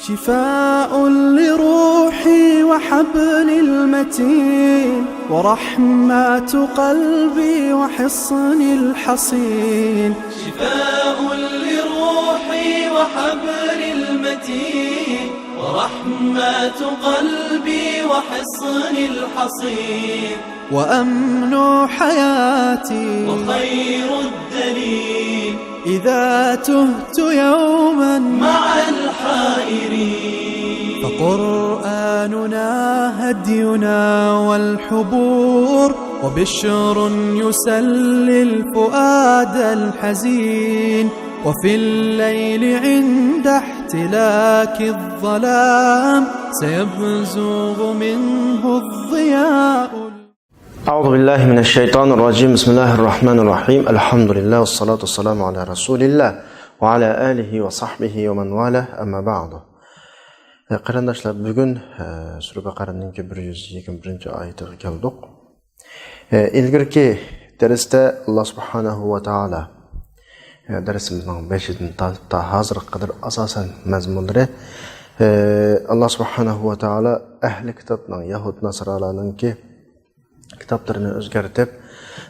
شفاء لروحي وحبل المتين ورحمة قلبي وحصن الحصين. شفاء لروحي وحبل المتين ورحمة قلبي وحصن الحصين. وأمن حياتي وخير الدليل إذا تهت يوما مع الحائرين. فقرآننا هدينا والحبور وبشر يسلي الفؤاد الحزين. وفي الليل عند احتلاك الظلام سيبزغ منه الضياء. أعوذ بالله من الشيطان الرجيم. بسم الله الرحمن الرحيم. الحمد لله والصلاة والسلام على رسول الله وعلى آله وصحبه ومن والاه. أما بعد. Qarindoshlar, bugun Sura Baqaraning 121 oyatiga keldik. Ilgirki darsda Alloh subhanahu va taolo darsimizning 5-dan tortib hozirga qadar asosan mazmunlari Alloh subhanahu va taolo ahli kitobning Yahud Nasralarning kitoblarini o'zgartib,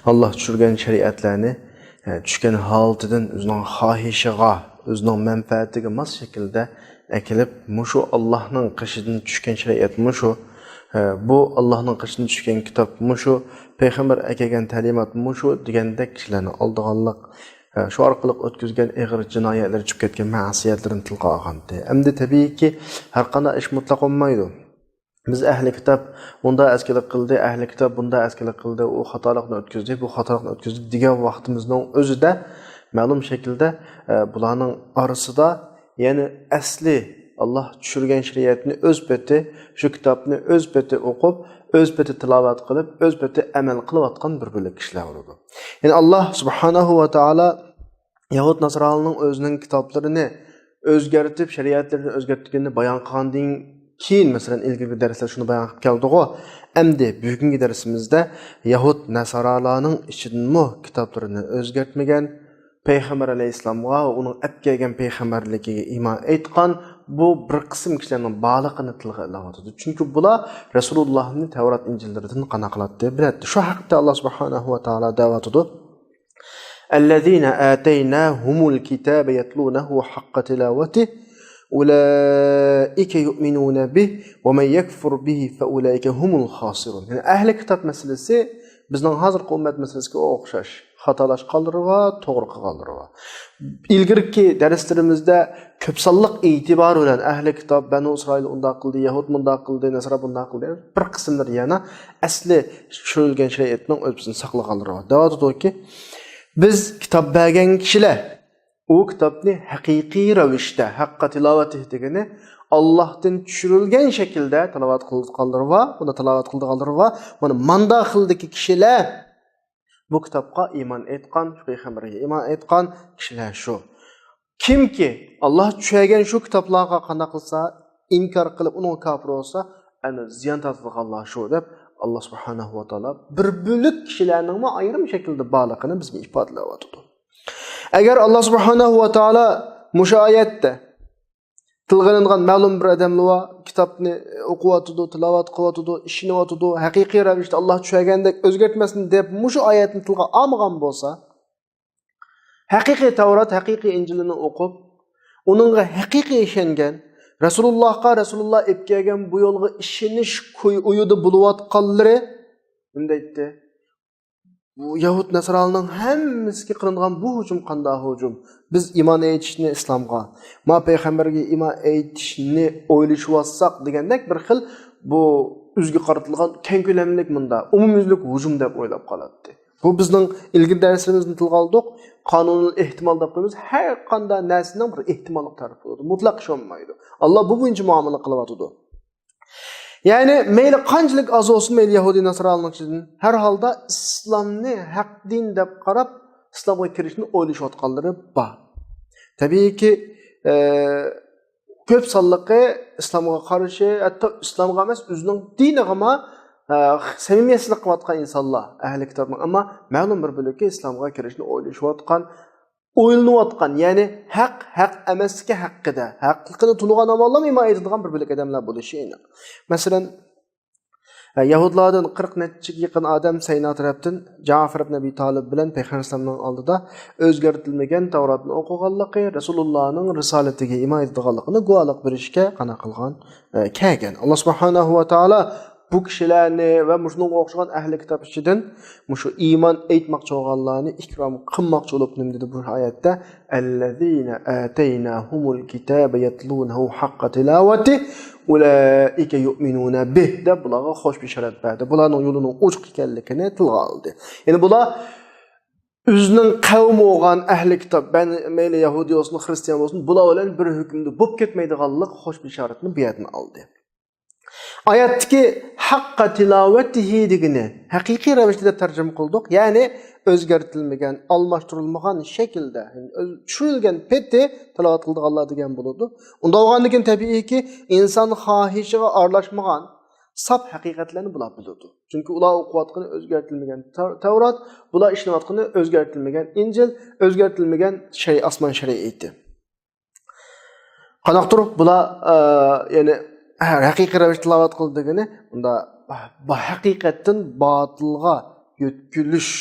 Alloh tushirgan shariatlarni tushgan holatidan o'zining xohishiga, o'zining manfaatiga mos shaklda akilib, mushu Allohning qishidan tushgan shariat mushu, bu Allohning qishidan tushgan kitob mushu, payg'ambar akagan ta'limot mushu degandek kishilarni oldiganlik, shu orqali o'tkazgan ig'ir jinoyatlar, chiqib ketgan ma'siyatlarni tilga olgandi. Endi tabiiyki har qanday ish mutlaq bo'lmaydi. Biz ahli kitob bunda askilik qildi, ahli kitob bunda askilik qildi, u xatolikni o'tkazdi, bu xatolikni o'tkazdi degan vaqtimizning o'zida ma'lum shaklda bularning orasida ya'ni asli Alloh tushirgan shariatni o'z beti, shu kitobni o'z beti o'qib, o'z beti tilovat qilib, o'z beti amal qilayotgan bir bo'lak kishilar bo'ladi. Ya'ni Alloh subhanahu va taolo Yahud Nasronining o'zining kitoblarini o'zgartib, shariatlarini o'zgartirganini bayon qilgandan keyin, masalan, ilgirgi darslar shuni bayon qilib keldik-ku. Endi bugungi darsimizda Yahud Nasronining ichidanmi kitoblarini o'zgartmagan, payg'ambar alayhisalomga va uning olib kelgan payg'ambarligiga iymon etgan bu bir qism kishilarning baliqini tilga olyapti. Chunki bular Rasulullohning Tavrat Injillaridan qanaqalat deb biladi. Shu haqda Alloh subhanahu va taolo da'vatida "Allazina ataynahumul kitaba yatlunahu haqqa tilawatihi ulaika yu'minuna bihi va man yakfur bihi fa ulaika humul khasirun." Yani ahli kitob masalasi bizning hozirgi ummat masalasiga o'xshash. Xatolash qoldirwa, to'g'ri qildirwa. Ilgirki darslarimizda ko'p sonliq e'tibor bilan ahli kitob Banu Isroil unda qildi, Yahud bunda qildi, Nasra bunda qildi. Bir qismlar yana asli tushirilgan shariatning o'zini saqlaganlar. Da'vatdiki biz kitob bergan kishilar u kitobni haqiqiy ravishda, haqqa tilovati degani Allohdan tushirilgan shaklda tilovat qilganlar, buni tilovat qilganlar, mana manda xildagi kishilar bu kitobga iymon etgan, payg'ambarga iymon etgan kishilar shu. Kimki Alloh tushirgan shu kitoblarga qana qilsa, inkor qilib uni kofir bo'lsa, ana ziyon tortganlar shu deb Alloh subhanahu va taolo bir bo'lak kishilarning ayrim shaklda baliqini bizga ifodalayapti. Agar Alloh subhanahu va taolo mushoyatda tilg'ilingan ma'lum bir odamlar kitobni o'qiyotdi, tilovat qilyotdi, ishinyotdi, haqiqiy ravishda Alloh tushirgandek o'zgartmasin deb mushu oyatni tilga olmagan bo'lsa, haqiqiy Tavrat, haqiqiy Injilni o'qib, uningga haqiqiy ishongan, Rasululloh olib kelgan bu yo'lga ishonish uyida bo'layotganlari bunday aytdi. Bu Yahud Nasronining hammasiga qilingan bu hujum qanday hujum? Biz iymon etishni islomga, ma payg'ambarga iymon etishni o'ylashyapsak degandek bir xil bu o'ziga qaratilgan keng ko'lamlik bunda umumyuzlik hujum deb o'ylab qoladi. Bu bizning ilgari darsimizni tilga oldik. Qonuniy ehtimol deb qo'yamiz. Har qanday narsaning bir ehtimolli tarafi bo'ladi. Mutlaq ish olmaydi. Alloh bu bo'yicha muomala qilyapti. Yani meyli qanchalik az olsun meyli Yahudi Nasronining ichidan har holda islomni haq din deb qarab islomga kirishni o'ylashayotganlari bor. Tabiiyki ko'p sonliqi islomga qarshi, hatto islomga emas, o'zining diniga samimiyetsizlik qilayotgan insonlar ahli kitobning, ammo ma'lum bir bo'lakka islomga kirishni o'ylashayotgan o'ylanayotgan, ya'ni haq emasligi haqida, haqliqini to'liq amallamay iymon etadigan bir bilik odamlar bo'lishi aniq. Masalan, Yahudlardan 40 nechaga yaqin odam Sayna tarafdan Ja'far ibn Abi Talib bilan payg'ambarning oldida o'zgartirilmagan Tavrotni o'qiganligi, Rasulullohning risolatiga iymon etganligini guvohlik berishga qana qilgan kelgan. Alloh subhanahu va taolo bu kishilarni va shunga o'xshagan ahli kitob ichidan shu iymon etmoqchi bo'lganlarni ikrom qilmoqchi bo'lib nima dedi bu oyatda? Allazina ataynahumul kitaba yatlunahu haqqa tilovati ulaika yu'minuna bih deb bularga xo'sh bishorat berdi. Bularning yo'lining ochiq ekanligini tilga oldi. Ya'ni bular o'zining qavmi bo'lgan ahli kitob, mayli Yahudi bo'lsin, Xristian bo'lsin, bular bilan bir hukmda bo'lib ketmaydiganlik xo'sh bishoratni bu yerdan oldi. Oyatdagi haqqa tilovatihi degani haqiqiy ravishda tarjima qildik. Ya'ni o'zgartirilmagan, almashtirilmagan shaklda, tushirilgan peti tilovat qildiganlar degan bo'ladi. Unda bo'lgandan keyin tabiiyki inson xohishiga aralashmagan sap haqiqatlarni bular biladi. Chunki ular o'qiyotgani o'zgartirilmagan Tavrot, bular ishlayotgani o'zgartirilmagan Injil, o'zgartirilmagan osmon shariati. Qanaqdir bular ya'ni haqiqiy ravishda tilovat qildigani unda haqiqatdan botilga yetkilish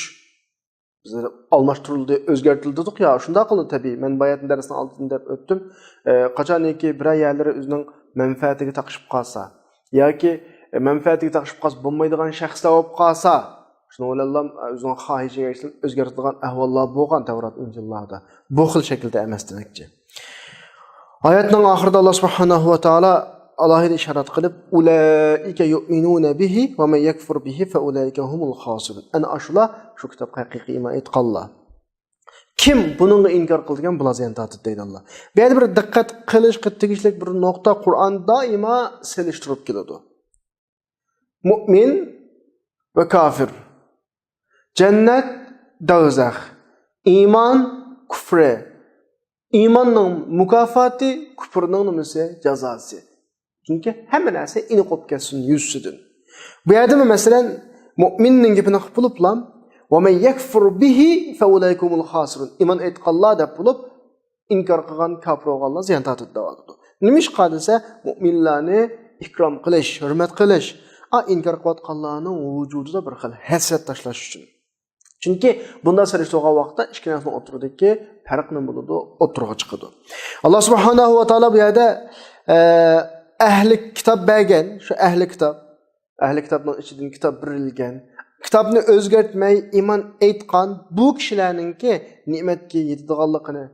almashtirildi, o'zgartirildi dedik ya, shunda qildi tabii. Men bayat darsini oldinda deb o'tdim. Qachonki bir yerlari o'zining manfaatiga taqishib qolsa yoki manfaatiga taqishib qolsa bo'lmaydigan shaxslar bo'lib qolsa, shuni o'ylayman o'zining xohishiga o'zgartirilgan ahvollar bo'lgan Tavrot Injillarda. Bu xil shaklda emas demakchi. Oyatning oxirida Alloh subhanahu va taolo alohida ishorat qilib, ulaika yu'minuna bihi va man yakfur bihi fa ulaika humul khosirun. Ana ashula shu kitobga haqiqiy iymon etganlar. Kim buningga inkor qilgan bular ziyon tortadi deydi Alloh. Bu yerda bir diqqat qilish, tegishli bir nuqta Qur'on doimo selishtirib keladi. Mu'min va kafir. Jannat, do'zax. Iymon, kufr. Iymonning mukofoti, kufrning nimasi jazosi. Çünkü hemen narsa ini qolib ketsin yüzsüdün. Bu yerda masalan mu'minning gapini qilib bo'liblam va men yakfur bihi fa ulaykumul khasirun. Iymon etganlar deb bo'lib inkor qilgan kafir bo'lganlar ziyon tortadi deydi. Nima ish qilsa mu'minlarni ikrom qilish, hurmat qilish, inkor qilayotganlarning vujudida bir xil hasrat tashlash uchun. Chunki bunda sarishto'g'an vaqtda ikki narsaning o'tiridagi farq nima bo'ladi? O'tirg'a chiqadi. Alloh subhanahu va taolo bu yerda ahli kitob bergan, shu ahli kitobning ichidan kitob berilgan, kitobni o'zgartmay iymon etgan bu kishilarningki ne'matga yetadiganligini,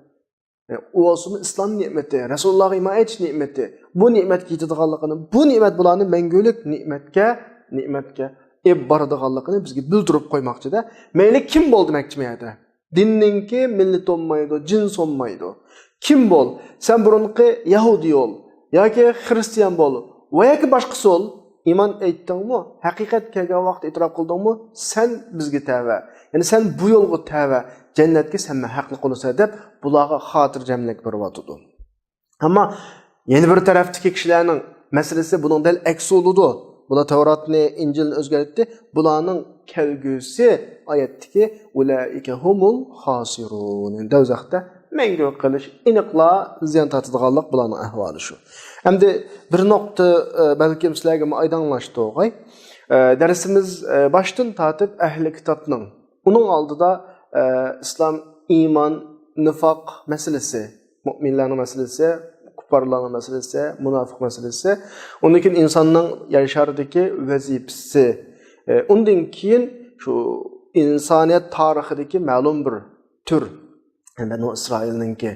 u olsin islom ne'mati, Rasulullohga iymon etish ne'mati, bu ne'matga yetadiganligini, bu ne'mat bularni mangulik ne'matga boradiganligini bizga bildirib qo'ymoqchida. Mayli kim bo'ldi demoqchi bu yerda. Dinningki millat olmaydi, jins olmaydi. Kim bo'l? Sen burunqi Yahudi ol yoki Xristian bo'l va yoki boshqasi ol, iymon etdingmi? Haqiqat kelgan vaqt e'tirof qildingmi? Sen bizga tava. Ya'ni sen bu yo'lga tava, jannatga sen haqli qolasan deb bularga xotirjamlik beryotdi. Ammo yana bir tarafdagi kishilarning masalasi buning dal aksi bo'ldi. Bular Tavrotni, Injilni o'zgartdi. Bularning kelgusi oyatdagi ulaika humul khosirun. Do'zaxda mangu qilish, iniqla ziyon tortadiganlik bularning ahvoli shu. Endi bir nuqta balki sizlarga oydinlashdi o'g'ay. Darsimiz boshdan tortib ahli kitobning uning oldida islom, iymon, nifoq masalasi, mu'minlarning masalasi, kuffarlarning masalasi, munofiq masalasi, undan keyin insonning yashardagi vazifasi, undan keyin shu insoniyat tarixidagi ma'lum bir tur Banu İsrail'ninki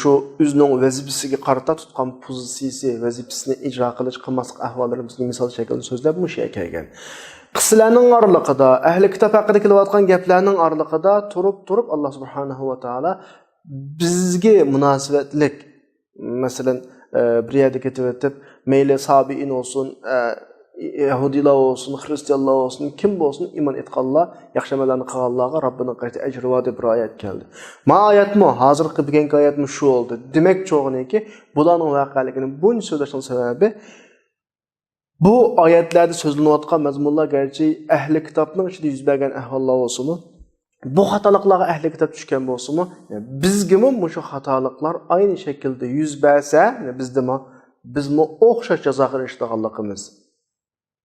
şu o'zining vazifasiga qarata tutgan pozitsiyasi, vazifasini ijro qilish qilmaslik ahvollarimizni misol shaklida so'zlab musha kelgan. Qissalarning oraliqida, ahli kitob haqida kelayotgan gaplarning oraliqida turib Alloh subhanahu va taolo bizga munosabatlik, masalan, bir yerda ketib o'tib, mayli sabiin olsun, Yahudilar olsun, Hristiyanlar olsun, kim olsun iman etganlar, yaxshi amallarni qilganlarga Robbining qayta ajri va deb oyat keldi. Ma oyatmi, hozirgi bilgan oyatmi shu oldu. Demak cho'g'niki, bularning voqealigini buncha so'zlashning sababi bu oyatlarda so'zlanayotgan mazmunlar garchi ahli kitobning ichida yuz bergan ahvollar olsun, bu xatoliklarga ahli kitob tushgan bo'lsa-mu, bizgimi shu xatoliklar ayni shaklda yuz bersa, bizmi o'xshash jazoga erishadiganligimiz.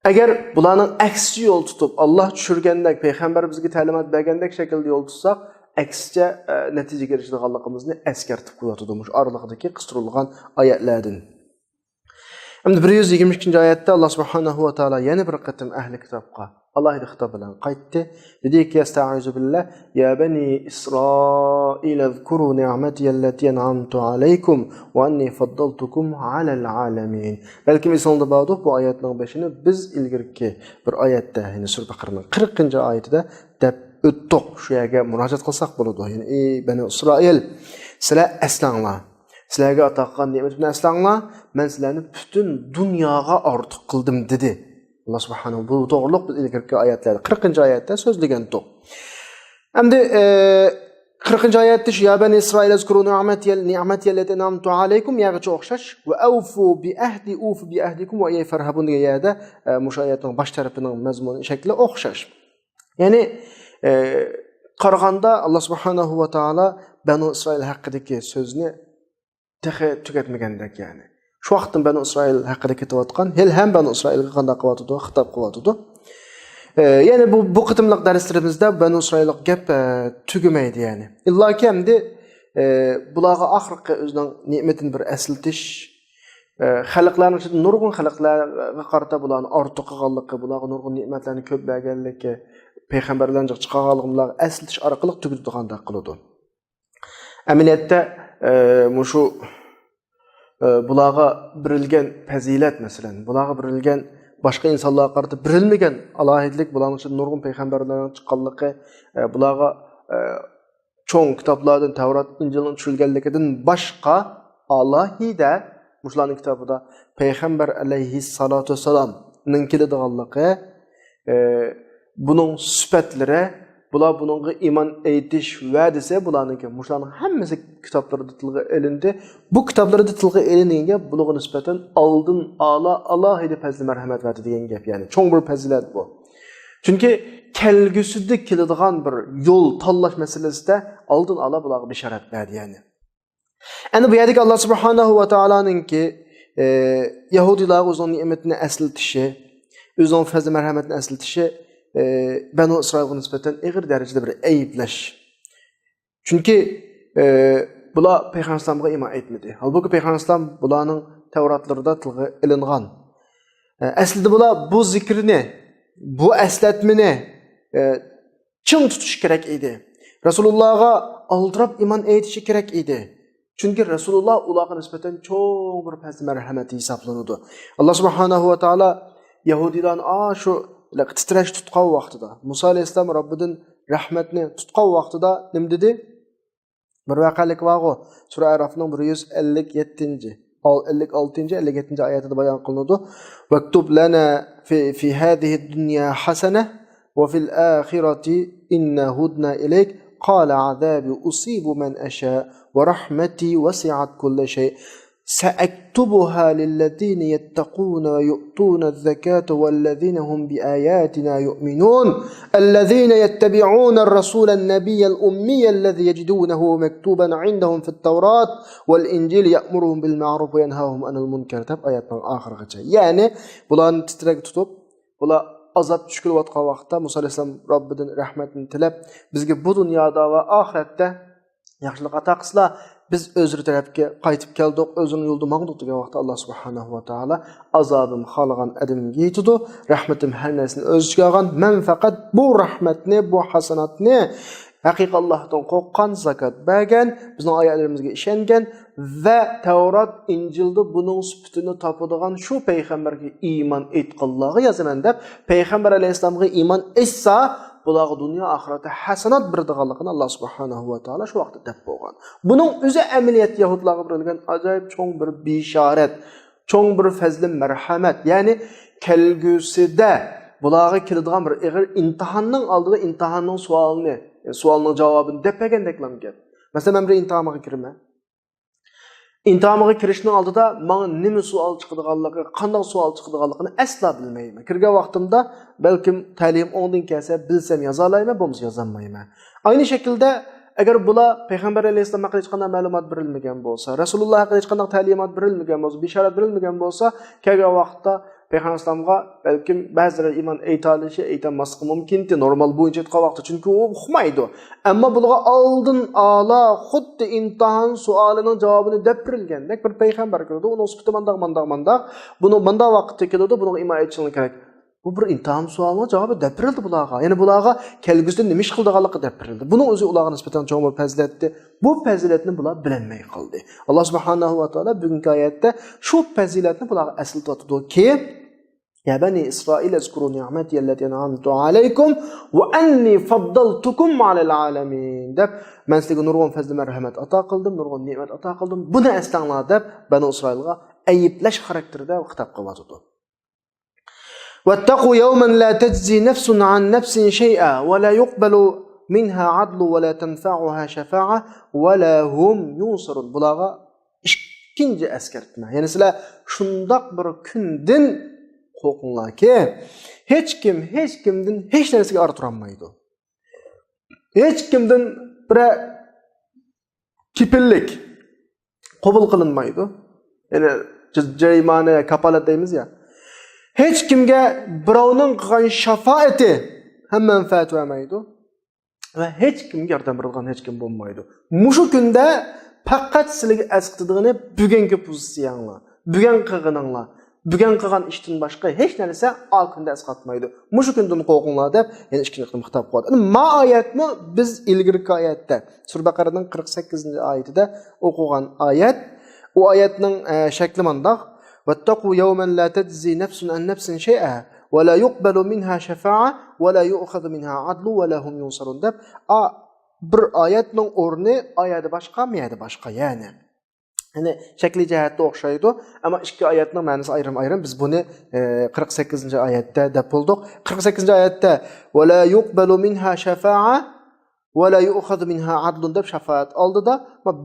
Agar bularning aksi yo'l tutib, Alloh tushirgandek, payg'ambar bizga ta'limot bergandek shaklda yo'l tutsak, aksicha natijaga erishadiganligimizni eskartib qo'yadi mush oraliqdagi qistirilgan oyatlardan. Endi 122-oyatda Alloh subhanahu va taolo yana bir qatim ahli kitobga alohida xitob bilan qaytdi. Dediki: "Estaizu billah, ya bani Isroil zkuru ni'mati allati an'amtu alaykum va anni faddaltukum alal alamin." Balki misolda bordik bu oyatning başını biz ilgirki bir oyatda, ya'ni Sura Baqaraning 40-oyatida deb o'tdik. Shu yerga murojaat qilsak bo'ladi. Ya'ni ey bani Isroil, sizlar aslanglar. Sizlarga ataqan ne'matni aslanglar, men sizlarni butun dunyoga ortiq qildim dedi. Allah subhanahu bu to'g'riliq biz ilgirki oyatlarda 40-oyatda so'zlagan to'q. Endi 40-oyatda ya bani Isroil zkuru ni'mati allati an'amtu alaykum yaga o'xshash va awfu bi ahdikum va farhabun degan yerda mush oyatning bosh tarafining mazmuni shakli o'xshash. Ya'ni qaraganda Alloh subhanahu va taolo bani Isroil haqidagi so'zni tugatmagandek yani. Şu vaqtdan Banu İsrail haqida ketayotgan, ham Banu İsrailga qanday qilyotdi, xitob qilyotdi. Yani bu qitimliq darslarimizda Banu İsraillik gap tugamaydi yani. Illaki endi bularga oxirgi o'zining ne'matini bir aslatish, xalqlarning ichida nurg'un xalqlarga qarata bularni ortiq qilganligi, bularga nurg'un ne'matlarni ko'p berganligi, payg'ambarlarning chiqarganligiga aslatish orqali tugadiganday qiladi. Amaliyotda mushu bularga birilgan fazilat masalan, bularga birilgan boshqa insonlarga qarata birilmagan alohidlik bularning ichida nurg'un payg'ambarlarning chiqqanligi, bularga cho'ng kitoblardan Tavrat, Injilning tushirilganligidan boshqa alohida mushlarning kitobida payg'ambar alayhissalatu vassalamning keladiganligi, buning sifatlari, bular bununla iman eytish va'dasi bularniki mushlarning hammasi kitoblarda tilga elindi. Bu kitoblarda tilga elinganga bularga nisbatan oldin alohida fazil marhamat verdi degan gap, ya'ni cho'ng bir fazilat bu. Chunki kelgusida keladigan bir yo'l tanlash masalasida oldin bularga bishorat berdi yani. Endi bu yerdagi Alloh subhanahu va taoloninki Yahudilar o'zining ne'matini aslatishi, o'zining fazil marhamatini aslatishi Banu İsrail'e nispeten ağır derecede bir ayıplaş. Çünkü bular Peygamber İslam'a iman etmedi. Halbuki Peygamber İslam bularning Tevratlarida tilga ilingan. Aslida bular bu zikrini, bu eslatmini çın tutuş kerak edi. Resulullah'a aldırıp iman etishi kerak edi. Çünkü Resulullah ularga nispeten çok bir fazla merhameti hesaplanırdı. Allah subhanahu ve taala Yahudilarni şu titrash tutgan vaqtida Musa alayhissalom Robbidan rahmatni tutgan vaqtida nim dedi? Bir vaqalik vaqo Sura Arafning 156-57 bayon qilinadi. Vaktub lana fi hadhihi dunya hasana va fil akhirati inna hudna ilayk qala azabi usibu man asha wa rahmati wasi'at kull shay. سأكتبها للذين يتقون ويؤتون الزكاة والذين هم بآياتنا يؤمنون الذين يتبعون الرسول النبي الأمي الذي يجدونه مكتوبا عندهم في التوراة والإنجيل يأمرهم بالمعروف وينهاهم عن المنكر. تب آيات آخر غجة. يعني بلان تترك تطب بلا azap tushkilayotgan vaqtda Musa alayhisalom Robbidan rahmatini tilab, bizga bu dunyoda va oxiratda yaxshilik ato qilsa, biz o'zir tarafga qaytib keldik, o'zining yo'lida maqdud degan vaqtda Alloh subhanahu va taolo azobim xolagan adamga yetdi, rahmatim har narsani o'z ichiga olgan. Men faqat bu rahmatni, bu hasanatni haqiqiy Allohdan qo'rqqan, zakot bergan, bizning oyatlarimizga ishongan va Tavrat, Injilda buning sifatini topadigan shu payg'ambarga iymon etganlarga yozaman deb payg'ambar alayhisalomga iymon etsa bularga dunyo oxiratda hasanat beradiganligini Alloh subhanahu va taolo shu vaqtda deb bo'lgan. Buning o'zi amaliyat Yahudlarga berilgan ajoyib cho'ng bir bishorat, cho'ng bir fazli marhamat. Ya'ni kelgusida bularga keladigan bir ig'ir imtihonning oldida imtihonning savolning javobini deb bergandek gap. Masalan, men bir imtihonga kiraman. İntihamıga kirishning oldida menga nima savol chiqadiganligi, qanday savol chiqadiganligini asla bilmayman. Kirgan vaqtimda balkim ta'lim o'ngdan kelsa bilsam yoza olmayman, bo'lmasa yoza olmayman. Aynı şekilde agar bular payg'ambar alayhissalom haqida hech qanday ma'lumot berilmagan bo'lsa, Rasululloh haqida hech qanday ta'limot berilmagan bo'lsa, bishorat berilmagan bo'lsa, kelgan vaqtda payg'ambar alayhissalomga balkim ba'zilar iymon aytalishi, aytmasligi mumkinti, normal bo'yicha aytgan vaqtda, chunki u uqmaydi. Ammo bularga oldin ola xuddi imtihon savolining javobini deb berilgandek bir payg'ambar keldi, uni sifati mandaq, buni bunday vaqtda keldi, buni iymon aytishing kerak. Bu bir imtihon sualına cevabı deb berildi bularga. Yani bularga kelgusida nima ish qildiganligi deb berildi. Buning o'zi ularga nisbatan cho'ng bir fazilatdi. Bu fazilatni bular bilinmay qoldi. Alloh subhanahu va taolo bugungi oyatda shu fazilatni bularga eslatdi Ya bani İsrail ezkuru ni'mati allati an'amtu alaykum wa anni faddaltukum 'alal alamin. Deb men sizga nurg'un fazl marhamat ato qildim, nurg'un ne'mat ato qildim. Buni eslanglar deb bani İsrailga ayiblash xarakterida xitob qilyapti. واتقوا يوما لا تجزي نفس عن نفس شيئا ولا يقبل منها عدل ولا تنفعها شفاعة ولا هم ينصرون. Bularga ikkinchi eskartma. Yani sizlar shundoq bir kundan qo'rqinglarki, hech kimdan hech narsaga ortira olmaydi. Hech kimdan bir kipillik qabul qilinmaydi. Yani jarimani kapolat deymiz ya. Hech kimga birovning qilgan shafoati ham manfaat vermaydi va hech kimga yordam beradigan hech kim bo'lmaydi. Mushu kunda faqat sizlarga asqitadigan bugungi pozitsiyanglar, bugun qilganinglar, bugun qilgan ishdan boshqa hech narsa al kunda asqatmaydi. Mushu kundan qo'rqinglar deb yana ikkinchi qitim xitob qiladi. Ma oyatni biz ilgirki oyatda Sura Baqaraning 48-oyatida o'qigan oyat, u oyatning shakli mandaq واتقوا يوما لا تجزي نفس عن نفس شيئا ولا يقبل منها شفاعة ولا يؤخذ منها عدل ولا هم ينصرون deb bir oyatning o'rni oyati boshqa, miyati boshqa yani. Yani shakli jihatda o'xshaydi, ammo ikki oyatning ma'nosi ayrim. Biz buni 48-oyatda deb bo'ldik. 48-oyatda ولا يقبل منها شفاعة ولا يؤخذ منها عدل deb shafaat oldida,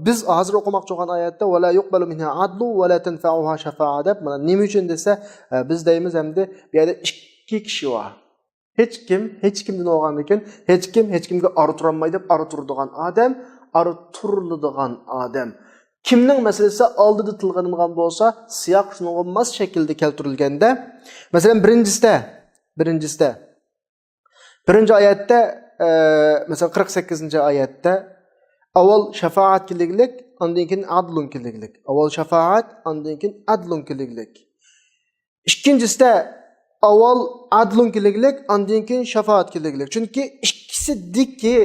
biz hozir o'qimoqchi bo'lgan oyatda ولا يقبل منها عدل ولا تنفعها شفاعة deb mana nima uchun desa, biz deymiz hamda bu yerda ikki kishi bor. Hech kimdan olgandan keyin hech kimga orttirolmaydi deb orttiradigan odam, orttiriladigan odam. Kimning masalasi oldida tilg'anilgan bo'lsa, siyoq shunga mos shaklda keltirilganda, masalan birinchi oyatda mesela 48-oyatda avval shafaat keliglik, ondan keyin adlun keliglik. Avval shafaat, ondan keyin adlun keliglik. Ikkinchisida avval adlun keliglik, ondan keyin shafaat keliglik. Chunki ikkisi dikki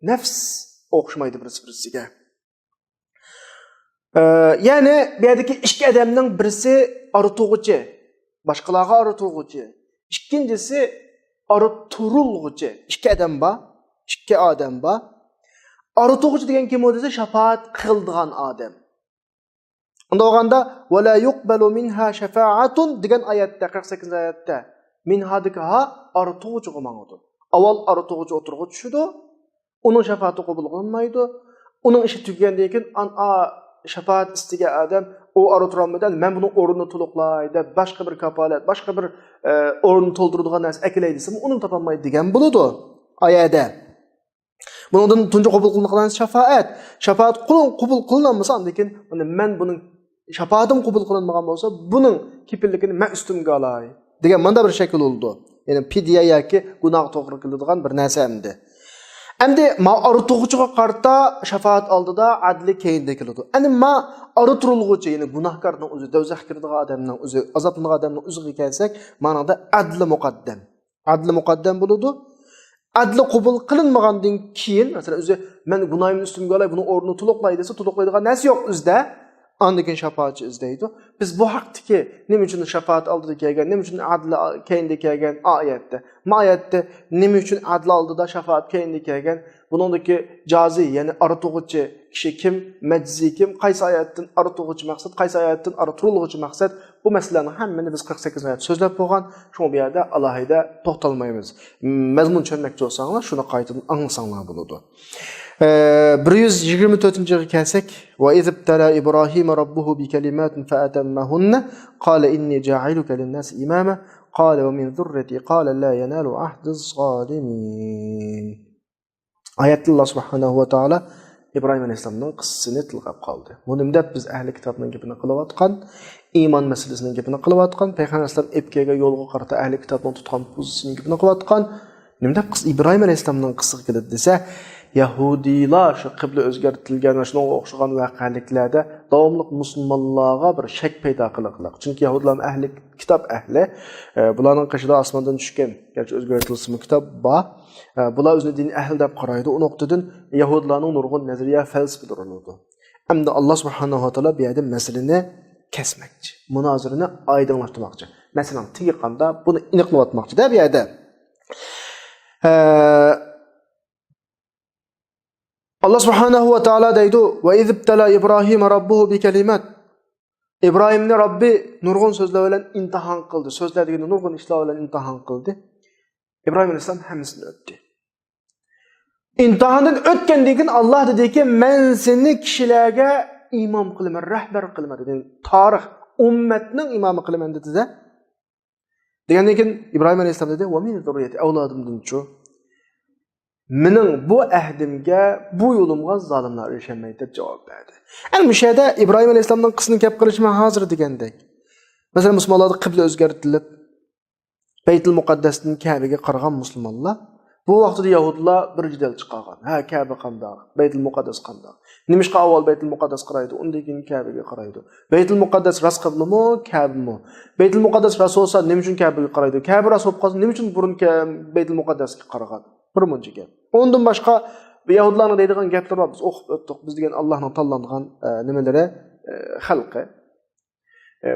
nafs o'xshamaydi bir-biriga. Yani bu yerdagi ikki odamning birisi ortug'uchi, boshqalarga ortug'uchi. Ikkinchisi orttirulg'uchi. Ikki odam bor. Ortug'uchi degan kim o'zi shafaat qildigan odam. Unda olganda wala yuqbalu minha shafa'atun degan oyatda 48-oyatda minhadikaha ortug'uchi qo'mangdi. Avval ortug'uchi o'tirg'i tushdi, uning shafaati qabul qilinmaydi. Uning ishi tugagandan keyin shafaat istiga odam o orttirolmadan men buni o'rnini to'liqlay deb boshqa bir kapolat, boshqa bir o'rni to'ldiradigan narsa aklay desam, uni topolmaydi degan bo'ladi oyatda. Bundan tunji qabul qilinadigan shafaat qabul qilinmasa, lekin men buning shafaatim qabul qilinmagan bo'lsa, buning kepilligini men ustimga olay degan menda bir shakl bo'ldi. Ya'ni fidya yoki gunoh to'g'ri qiladigan bir narsa endi. Endi ma ortug'uchiga qarta shafaat oldida adli keyinda keladi. Endi ma orturulg'uchi, ya'ni gunohkorning o'zi, do'zaxga kiradigan odamning o'zi, azoblanadigan odamning o'ziga kelsak, ma'noda adli muqaddam. Adli muqaddam bo'ladi. Adli qabul qilinmagandan keyin, masalan, o'zi men gunohimni ustimga olay, buni o'rnini to'liqlay desa, to'liqlaydigan narsa yo'q o'zida. Andikin shafaatchi izlaydi. Biz bu haqdagi nima uchun shafaat oldida kelgan, nima uchun adl keyinda kelgan oyatda. Nima uchun adl oldida shafaat keyinda kelgan? Buningdagi jozi, ya'ni ortug'uchi kishi kim, majzi kim, qaysi oyatdan ortug'uchi maqsad, qaysi oyatdan orttirulg'uchi maqsad, bu masalalarning hammani biz 48 oyat so'zlab bo'lgan. Shu bu yerda alohida to'xtalmaymiz. Mazmun tushunmoqchi bo'lsanglar, shuni qaytadan anglasanglar bo'ladi. 124-ga kelsak, va izibtala İbrahim robbuhu bi kalimatin fa atammahunna qala inni ja'iluka lin-nasi imama qala wa min zurriyati qala la yanalu ahdiz zalimin. Ayetli Allah subhanahu wa ta'ala İbrahim aleyhisselamның qissasini tilgab qoldi. Bunimda biz ahli kitobning gapini qilayotgan, iymon masalasining gapini qilayotgan, payg'ambar alayhisalom epkega yo'lga qarata ahli kitobning tutgan pozitsiyasining gapini qilayotgan. Nimda İbrahim aleyhisselamның qissasi keladi desa, Yahudilar şu qibla o'zgartirilgan va shunga o'xshagan voqealiklarda davomli musulmonlarga bir shak paydo qiladilar. Chunki Yahudilar ahli kitob ahli, bularning qishida osmondan tushgan, garchi o'zgartirilsin kitob bor. Bular o'zini din ahli deb qaraydi. U nuqtadan Yahudilarning nurg'un nazariya falsafalar oladi. Hamda Alloh subhanahu va taolo bu yerda masalani kesmoqchi, munozirani oydinlashtirmoqchi. Masalan, tiyiqanda buni aniqlayotmoqchi-da bu yerda. Allah subhanahu wa ta'ala deydi ve izibtala İbrahim rabbuhu bi kelimat. İbrahimni Rabbi nurgun sözler bilen imtihan kıldı. Sözler degende nurgun işler bilen imtihan kıldı. İbrahim aleyhisselam hemsini öttü. İmtihandan ötken dekin Allah dedi ki men seni kişilerge imam kılımı, rehber kılımı dedi. Tarih ümmetinin imamı kılımı dedi de. Degendekin İbrahim aleyhisselam dedi ve min zurriyeti evladımdan çoğu. Mening bu ahdimga, bu yo'limga zolimlar erishmaydi deb javob berdi. Ana shu yerda İbrahim alayhisolamning qismini gap qilishman hozir degandek. Masalan, musulmonlarda qibla o'zgartirilib, Baytul Muqaddasdan Ka'baga qaragan musulmonlar, bu vaqtda Yahudilar bir jidal chiqargan. Ha, Ka'ba qanday, Baytul Muqaddas qanday. Nimishqa avval Baytul Muqaddas qaraydi, undan keyin Ka'baga qaraydi. Baytul Muqaddas ras qiblimi, Ka'bami? Baytul Muqaddas ras bo'lsa, nima uchun Ka'baga qaraydi? Ka'ba ras bo'lib qolsa, nima uchun burun Baytul Muqaddasga qaragan? Birmuncha gap. Ondan boshqa Yahudilarning deydigan gaplar bor. Biz o'qib o'tdik. Biz degan Allohning tanlangan nimalari xalqi.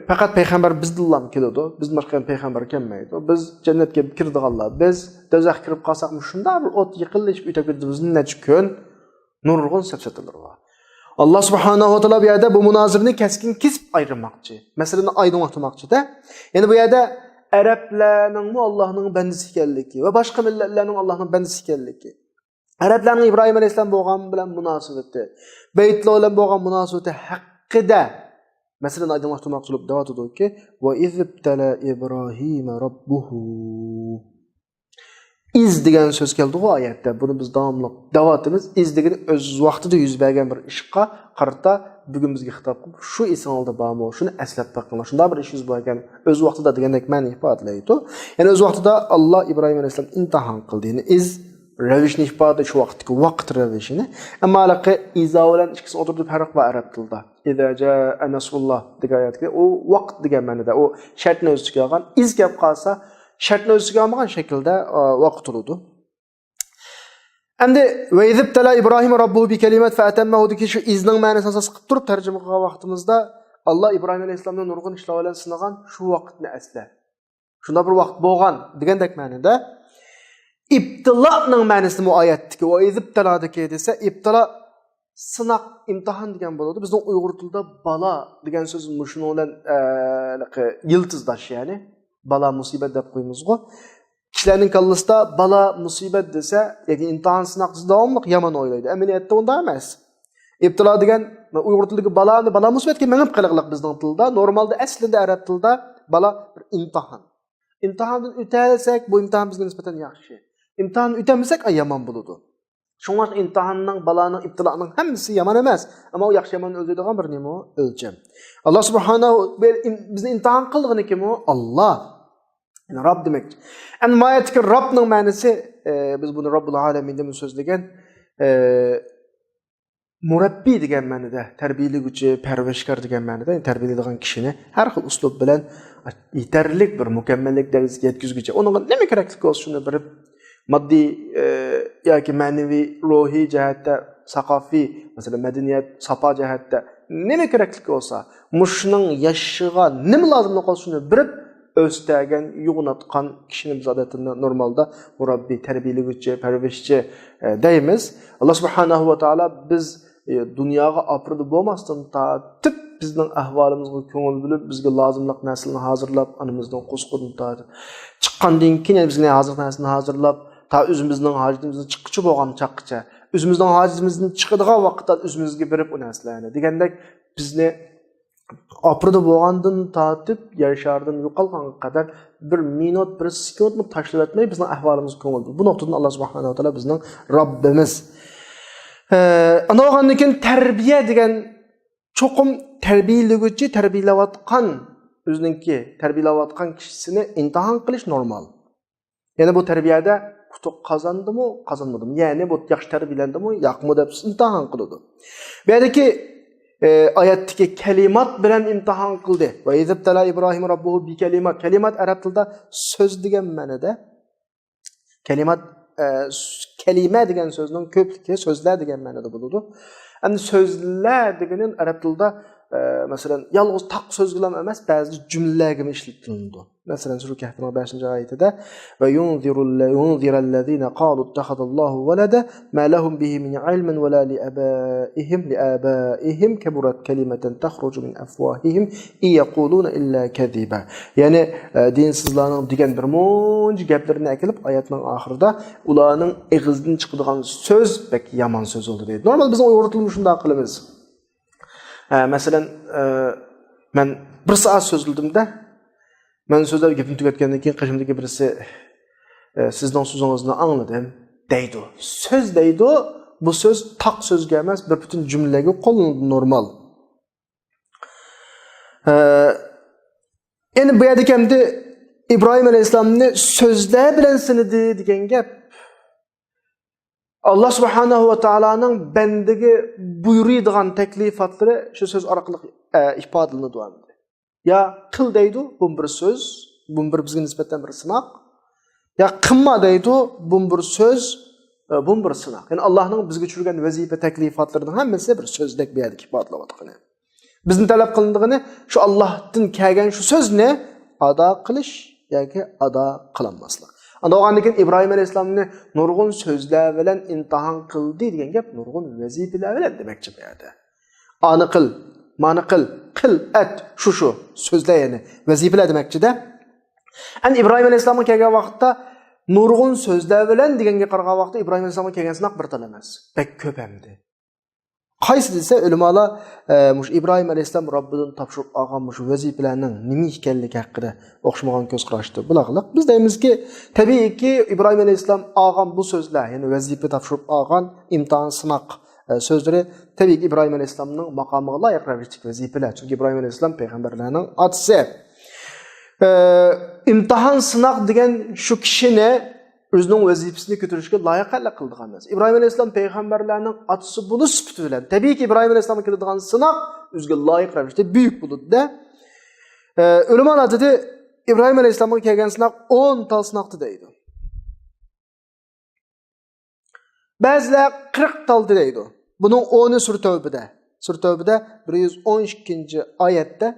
Faqat payg'ambar bizdan keladi. Biz boshqa payg'ambar kelmaydi. Biz jannatga kirdiganlar. Biz do'zaxga kirib qolsak, shunda bir o't yiqilishib o'tib ketdi. Bizning necha kun nurg'un sapsatalar bor. Allah subhanahu va taolo bu yerda bu munozirni keskin kesib ayirmoqchi. Masalani oydinlashtirmoqchi-da. Ya'ni bu yerda Arablarning Allohning bandasi ekanligi va boshqa millatlarning Allohning bandasi ekanligi. Arablarning İbrahim alayhisalom bo'lgan bilan munosabati, Baytulloh bilan bo'lgan munosabati haqida masalan oydinlashtirmoqchi bo'lib davom etadiki, va izibtala İbrahim robbuhu. İz degan so'z keldi bu oyatda. Buni biz davomli davatimiz iz degan o'z vaqtida yuz bergan bir ishqa qarata bugun bizga xitob qilib, shu esingizda bormi? Shuni eslab baqinglar. Shunda bir ish yuz bergan o'z vaqtida degandek ma'ni ifodalaydi. Ya'ni o'z vaqtida Alloh İbrahim alayhisalom imtihon qildi. Ya'ni iz ravishni ifoda shu vaqtdagi vaqt ravishini. Ammo alaqa iza bilan ikkisi o'tirib farq bor arab tilida. İza jaa nasrulloh degan oyatga u vaqt degan ma'noda, u shartni o'z ichiga olgan. Iz kelib qolsa shartni o'z ichiga olmagan shaklda vaqt turadi. Endi ve izibtala İbrahim robbuhu bi kelimat fa atammahu deki şu izning ma'nosini asos qilib turib tarjima qilgan vaqtimizda Allah İbrahim alayhisalomning nurg'un ishlar bilan sinagan shu vaqtni asla. Shunda bir vaqt bo'lgan degandek ma'noda ibtiloning ma'nosi bu oyatdagi va izibtala deki desa ibtilo sinoq, imtihon degan bo'ladi. Bizning Uyg'ur tilida balo degan so'z shuni bilan yiltizdash, ya'ni balo musibat deb qo'yamiz-ku. Kişilerin kallasında bala musibet dese, yani imtihan sınaqçısı davamlı yaman oylaydı. Eminiyette onda emas. İptila degen, Uyghur tildeki bala musibet ki menip qiliqliq bizning tilda. Normalde aslında Arap tilda bala bir imtihan. İmtihandan ötelsek, bu imtihan bizga nisbeten yaxshi. İmtihan ötemirsek yaman buludu. Şunlar imtihanning, balaning, ibtiloning hammasi yaman emas. Ama o yaxshi yaman o'ldiradigan bir nima o'lcham. Allah subhanahu bizni imtihan qilgani kim o? Allah. Yani Rab demek. Yani mayetki Rab'ның ma'nosi, biz bunu Rabbul Alamin deb so'zlagan, murabbi degan ma'noda, tarbiyalaguvchi, parvarishkor degan ma'noda, tarbiyalaydigan kishini har xil uslub bilan yetarli bir mukammallik darajasiga yetkazguchi. Unga nima kerakli bo'lsa shuni bilib, moddiy yoki ma'naviy, ruhiy jihatda, saqofiy, masalan madaniyat, safa jihatda nima kerakli bo'lsa, mushning yashiga nima lozim bo'lsa shuni bilib östəgən, yuğunatqan kişinin biz adətində normalda murabbi, tərbiyəligücü, pərvişçi deyimiz. Allah subhanahu wa ta'ala biz dunyoga apridi bo'lmasdan tatib bizning ahvolimizga ko'ngil bilib, bizga lozimlik narsalarni hozirlab, anamizdan qo'sqirni tatib chiqqandan keyin bizga hozir narsalarni hozirlab, ta o'zimizning hojatimizni chiqqichi bo'lgan chaqqicha, o'zimizning hojatimizni chiqadigan vaqtda o'zimizga berib u narsalarni degandek bizni apridi bo'lgandan tatib yer sharidan yo'qolganga qadar bir minut, bir sekundni tashlab o'tmay bizning ahvolimizga ko'ngil bilib. Bu nuqtadan Alloh subhanahu va taolo bizning Robbimiz. Ana o'gandan keyin tarbiya degan cho'qim tarbiyalovchi, tarbiyalayotgan o'ziningki tarbiyalayotgan kishisini imtihon qilish normal. Ya'ni bu tarbiyada qutuq qozondimi, qozonmadimi? Ya'ni bu yaxshi tarbiyalandimi, yo'qmi deb imtihon qiladi. Bu yerdagi oyatdagi kalimat bilan imtihon qildi. Va izibtala Ibrohim robbuhu bi kalimat. Kalimat arab tilida so'z degan ma'noda. Kalimat kalima degan so'zning ko'pligi so'zlar degan ma'noda bo'ladi. Endi so'zlar deganing arab tilida masalan yolg'iz taq so'z bilan emas, ba'zi jumlalarga ishlatiladi. Masalan, Sura Kahfning 5-oyatida va yunzirallazina qalu ittakhadallohu walada ma lahum bihi min ilmin wala liabaihim kaburat kalimatan takhruju min afwahihim yaquluna illa kadhiba. Ya'ni dinsizlarning degan bir muncha gaplarni kelib oyatning oxirida ularning og'zidan chiqadigan so'z bak yomon so'z bo'ldi deydi. Normal biz o'rtilib shunday qilamiz. Masalan, men bir soat so'zladimda men so'zlab gapimni tugatgandan keyin qishimdagi birisi sizning so'zingizni angladim deydi. So'z deydi, bu so'z taq so'zga emas, bir butun jumlaga qo'llanadi normal. Endi bu yerda kimdi İbrahim alayhisalomni so'zlar bilan sinidi degan gap Allah subhanahu va taolaning bandaga buyuradigan taklifatlari shu so'z orqali ifodalanadi. Ya qil deydi, bu bir so'z, bu bir bizga nisbatan bir sinoq. Ya qilma deydi, bu bir so'z, bu bir sinoq. Ya'ni Allohning bizga tushirgan vazifa taklifatlarining hammasi bir so'zdek bu yerda ifodalanadi. Bizning talab qilindigini shu Allohdan kelgan shu so'zni ado qilish yoki ado qilmaslik. Ana o'gandan keyin Ibrohim alayhisalomni nurg'un so'zlar bilan imtihon qildi degan gap nurg'un vazifalar bilan demakchi bu yerda. Ani qil, mani qil, at, shu so'zlar ya'ni vazifalar demakchi-da. Endi Ibrohim alayhisalomga kelgan vaqtda nurg'un so'zlar bilan deganga qaragan vaqtda Ibrohim alayhisalomga kelgan sinoq bir tal emas, bek ko'p hamdi. Qaysi desa ulamolar mush Ibrohim alayhisalom Robbidan topshirib olgan mush vazifalarning nima ekanligi haqida o'xshamagan ko'z qarashdi. Bularga biz deymizki, tabiiyki Ibrohim alayhisalom olgan bu so'zlar, ya'ni vazifa topshirib olgan imtihon sinoq so'zlari tabiiyki Ibrohim alayhisalomning maqomiga loyiq ravishli vazifalar. Chunki Ibrohim alayhisalom payg'ambarlarning otasi. İmtihan sınaq degan shu kishini o'zining vazifasini ko'tarishga loyiqlik qildigan emas. Ibrohim alayhisalom payg'ambarlarning otasi bo'lish sifati bilan tabiiyki Ibrohim alayhisalomga keladigan sinoq o'ziga loyiq ravishda buyuk bo'ladi-da. Ulamolar dedi, Ibrohim alayhisalomga kelgan sinoq 10 tal sinoqdi deydi. Ba'zilar 40 tal deydi. Buning 10'i Sura Tavbada. Sura Tavbada 112-oyatda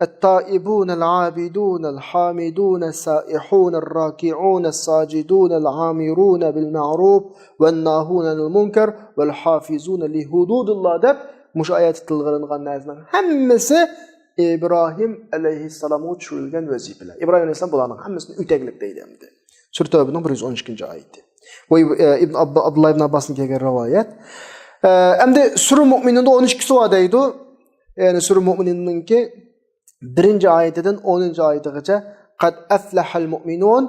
التائبون العابدون الحامدون السائحون الراكعون الساجدون العامرون بالمعروف والناهون عن المنكر والحافظون لحدود الله deb mush oyat tilg'ilingan narsaning hammasi İbrahim alayhissalomga tushirilgan vazifalar. İbrahim alayhissalom bularning hammasini o'taglik deydi endi. Sura Tavbaning 112-oyati. Bu ibn Abdullah ibn Abbasning kelgan rivoyat. Endi Sura Mu'minning 12-oyati deydi. Ya'ni Sura Mu'minningki 1-oyatidan 10-oyatigacha qad aflahal mu'minun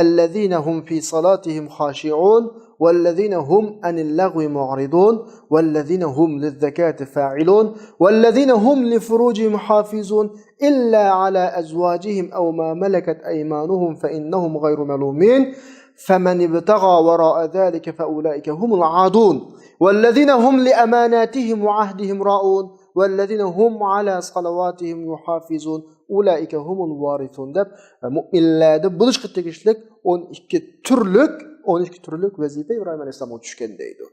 allazina hum fi salatihim khashi'un wallazina hum anil lagwi mu'ridun wallazina hum liz-zakati fa'ilun wallazina hum li furujihim hafizun illa ala azwajihim aw ma malakat aymanuhum fa innahum ghayru malumin faman ibtagha wara'a dhalika fa ulaika humul 'adun wallazina hum li amanatihim wa 'ahdihim ra'un والذين هم على صلواتهم يحافظون أولئك هم الوارثون deb mu'minlarda bo'lishga tegishlik 12 turlik vazifa Ibrohim alayhisalomga tushgan deydi.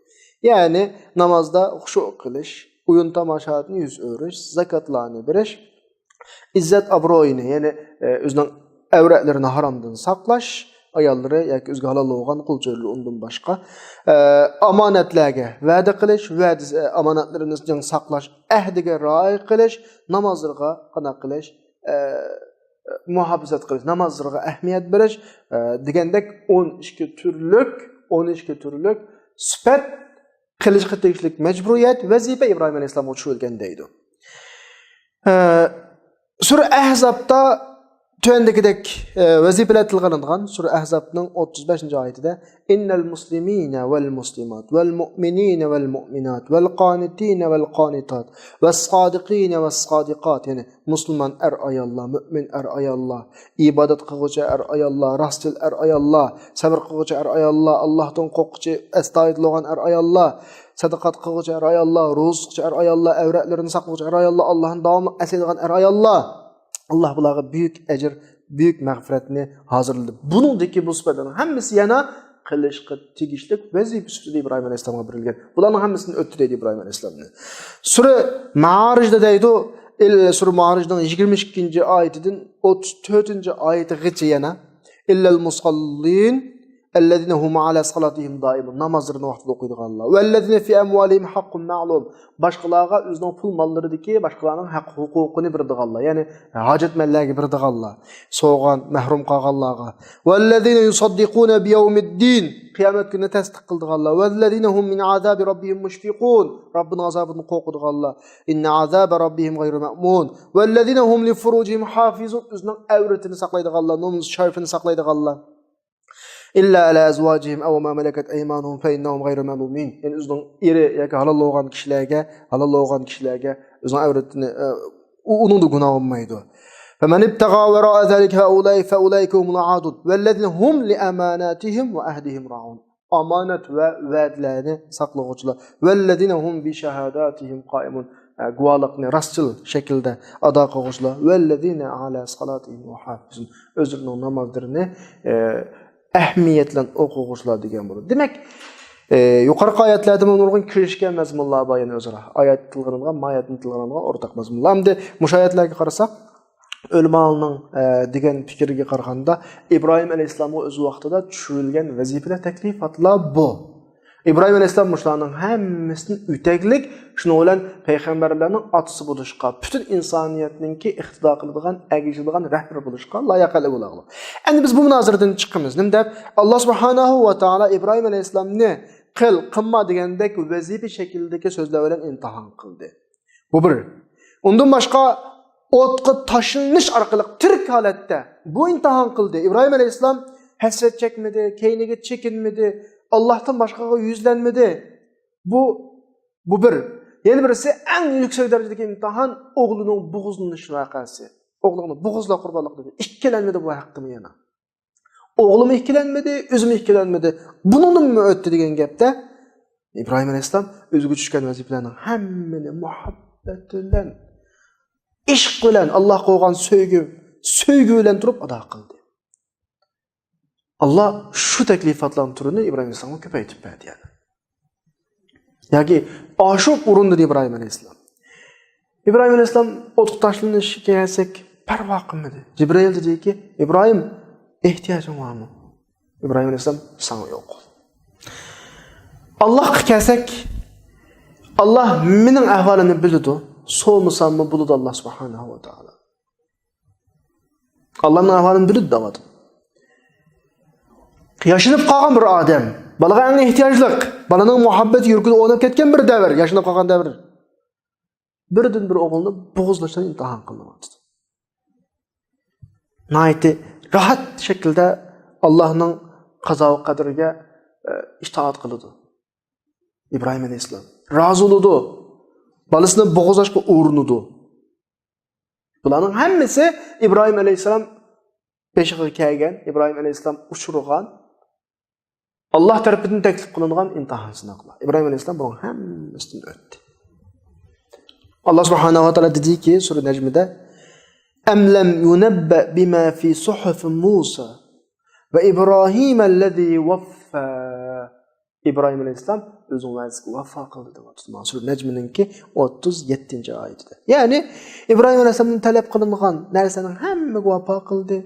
Ya'ni namozda xushu qilish, o'yin tomoshalarni yuz o'rish, zakotlarni berish, izzat obro'yini, ya'ni o'zining avratlarini haromdan saqlash, ayolları yoki o'ziga halol bo'lgan qulcho'rli undan boshqa omonatlarga va'da qilish, omonatlarimizni saqlash, ahdiga rioya qilish, namozlarga qana qilish, muhofazat qilish, namozlarga ahamiyat berish degandek 12 turlik sifat qilishga tegishli majburiyat, vazifa Ibrohim alayhisolamga tushirilgan deydi. Sura Ahzabda tövendekidek vazifeler tilg'anilgan Sura Ahzabning 35-oyatida innal muslimina vel muslimat vel mu'minina vel mu'minat vel qanitina vel qanitat ves sadiqina ves sadiqat, yani musulmon ayollar, mu'min ayollar, ibodat qiluvchi ayollar, rostil ayollar, sabr qiluvchi ayollar, Allohdan qo'rquvchi astoydil bo'lgan ayollar, sadaqat qiluvchi ayollar, ro'za tutuvchi ayollar, avratlarini saqlovchi ayollar, Allohni davomli asaydigan ayollar. Allah bularga büyük ecir, büyük mağfiretini hazırladı. Bunundaki bu sıfatların hemmisi yana qilishga tegishlik vazifa sifatida İbrahim alayhisolamga berilgan. Bularning hammasini o'ttirdi İbrahim alayhisolamni. Sura Ma'arijda deydi, Sura Ma'arijning 22-oyatidan 34-oyatigacha yana illal musallin الذين هم على صلاتهم دائما namazlarını vaqtida o'qiydiganlar والذين في أموالهم حق معلوم boshqalarga o'zining pul mollaridagi boshqalarning haq huquqini beradiganlar, ya'ni hojatmanlarga beradiganlar, so'g'an mahrum qolganlarga والذين يصدقون بيوم الدين qiyomat kunini tasdiq qildiganlar والذين هم من عذاب ربهم مشفقون Robbining azobidan qo'rqadiganlar inna azaba robbihim g'ayru ma'mun والذين هم لفروجهم حافظون o'zining avratini saqlaydiganlar, nomus sharifini saqlaydiganlar illa ala azwajihim aw ma malakat aymanuhum fa innahum ghayru malumin. Yani o'zining eri yoki halol bo'lgan kishilarga o'zining avratini uning gunohi bo'lmaydi. Faman ibtagha wara'a zalika fa ulaika humul aadun walladhina hum li amanatihim wa ahdihim ra'un. Amanat va va'dlarni saqlovchilar walladhina hum bi shahadatihim qa'imun. Guvohlikni rostchil shaklda ado qiluvchilar walladhina ala salatihim muhafizun. O'zlarining namozlarini ahmiyetlen o'quvchilar degan bo'ladi. Demak, yuqorqi oyatlarda nurg'un kirishgan mazmunlar bor, yana o'zaro oyat tilg'anilgan, mayatni tilg'anilgan o'rtaq mazmunlar. Endi mush oyatlarga qarasak, ulamoning degan fikriga qaraganda Ibrohim alayhisolamga o'z vaqtida tushirilgan vazifalar, taklifotlar bu. İbrahim alayhisolam mushlarning hammasini o'taglik, shuni bilan payg'ambarlarning otasi bo'lishga, butun insoniyatningki iqtido qiladigan, agishadigan rahbar bo'lishga loyiqali bo'ladi. Endi biz bu munozaradan chiqamiz. Nima deb Alloh subhanahu va taolo Ibrohim alayhisolamni qilma degandek vazifa shaklidagi so'zlar bilan imtihon qildi. Bu bir. Undan boshqa o'tqa tashlanish orqali tirik holatda bu imtihon qildi. İbrahim alayhisolam hasrat chekmadi, keyniga chekinmadi. Allah'tan başkaga yüzlenmedi. Bu bir. Yeni birisi en yüksek derecedeki imtihan oğlunun buğuzlanış vakası. Oğlunun buğuzla kurbanlık dedi. İhkilenmedi bu hakkımı yana. Oğlum ihkilenmedi, özüm ihkilenmedi. Bunun mu öttü degen gapte İbrahim alayhisolam özgü düşken vazifelerinin hemmini muhabbet bilen, ishq bilen, Allah qo'ygan söygü bilen turup ada qildi. Allah şu teklifotlarning turini İbrahim alayhisolamga ko'paytib berdi yani. Yoki oshib urindi İbrahim alayhisolam. İbrahim alayhisolam o'tqa tashlanishiga kelsak, parvo qilmadi. Jibril dediki, İbrahim ehtiyojing bormi? İbrahim alayhisolam sana yo'q. Allohga kelsak, Allah mening ahvolimni biladi. So'misammi biladi Allah subhanahu va taolo. Allohning ahvolini biladi deyapti. Yaşınıp qalgan bir adam, balaga eng ehtiyojliq, balaning muhabbet yurgida o'ynab ketgan bir davr, yaşınıp qalgan davr. Birdan bir o'g'ilni bo'g'izlashdan imtihon qildi. Nayati rahat shaklda Allohning qazo va qadriga itoat qildi. İbrahim alayhisolam rozi bo'ldi. Balasini bo'g'izlashga urindi. Bularning hammasi İbrahim alayhisolam peshiga kelgan, İbrahim alayhisolam uchirgan, Allah tarafından teklif kılınan imtihan sınavlar. İbrahim Aleyhisselam bunun hemmesinden öttü. Allah Subhanahu wa Taala dedi ki Sure Necm'de "Em lem yunabba bima fi suhuf Musa ve İbrahim ellezî vaffa." İbrahim Aleyhisselam özünün vazifesini vafa kıldı diyor. Sure Necm'ninki 37. ayetinde. Yani İbrahim Aleyhisselam'ın talep kılınan narsenin hemmesi vafa kıldı.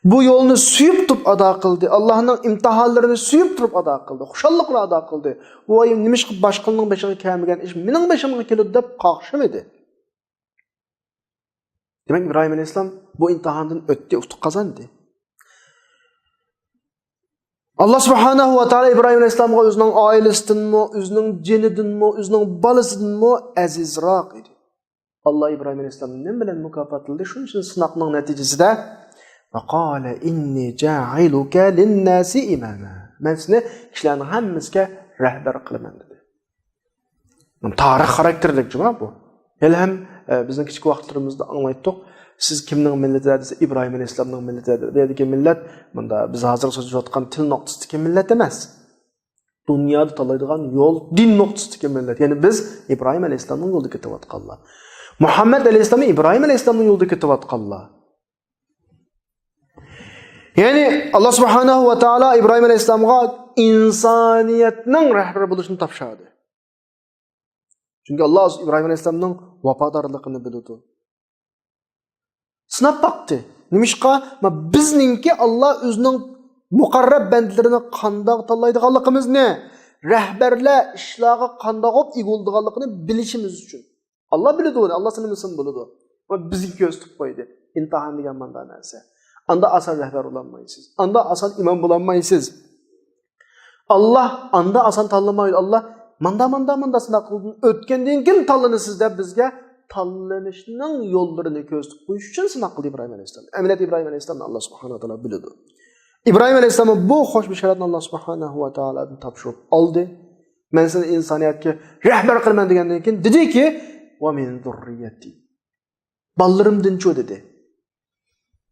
bu yolunu suyup turup ada qildi. Allah'ın imtihanlarını suyup turup ada qildi. Xuşallıqla ada qildi. Bu ayım nimiş qilib başqalarının başına kelmegen iş mening başıma keldi deb qaqşımedi. Demek İbrahim Aleyhisselam bu imtihandan ötdi, utuq qazandı. Allah Subhanahu wa Taala İbrahim Aleyhisselamga özünün ailesinden, özünün jeninden, özünün balısından azizroq edi. Allah İbrahim Aleyhisselamni nima bilan mukofotladı? Shuning uchun sinoqning natijasida وقال إني جاعلك للناس إماما. Men seni kishilarning hammasiga rahbar qilaman dedi. Tarix xarakterlik juma bu. Hali ham bizning kichik vaqtlarimizda anglaytdik. Siz kimning millati desa İbrahim Aleyhisselamning millati deydigan millat, bunda biz hozir so'zlayotgan til nuqtasidagi millat emas. Dunyoda tanlaydigan yo'l din nuqtasidagi millat. Ya'ni biz İbrahim Aleyhisselamning yo'lida ketayotganlar. Muhammed Aleyhisselam İbrahim Aleyhisselamning yo'lida ketayotganlar. Yani Allah Subhanahu wa Taala İbrahim Aleyhisselamga insoniyatning rahbari bo'lishini topshirdi. Çünkü Allah İbrahim Aleyhisselamning vafodorligini bildi. Sinab baktı. Nimishqa bizningki Allah o'zining muqarrab bandlarini qandoq tanlaydiganligimizni, rahbarlar ishlarga qandoq olib egildiganligini bilishimiz uchun. Allah biladi uni, Allah senisin biladi. Va bizga ko'z tutib qo'ydi. İmtihan degan manda narsa. Anda asan rahbar olanmaysiz. Anda asan imam bulanmaysiz. Allah anda asan tanlamaydı. Allah manda sınav qildin. O'tgandan keyin tanlanasiz deb bizga tanlanishning yo'llarini ko'z tutib qo'yish uchun sınav qildi İbrahim Aleyhisselam. Eminat İbrahim Aleyhisselamni Allah Subhanahu wa Taala biladi. İbrahim Aleyhisselam bu xo'sh bishoratni Allah Subhanahu wa Taaladan topshirib oldi. Men seni insoniyatga rahbar qilaman degandan keyin dediki: "Va min zurriyati." Ballarimdan-chu dedi.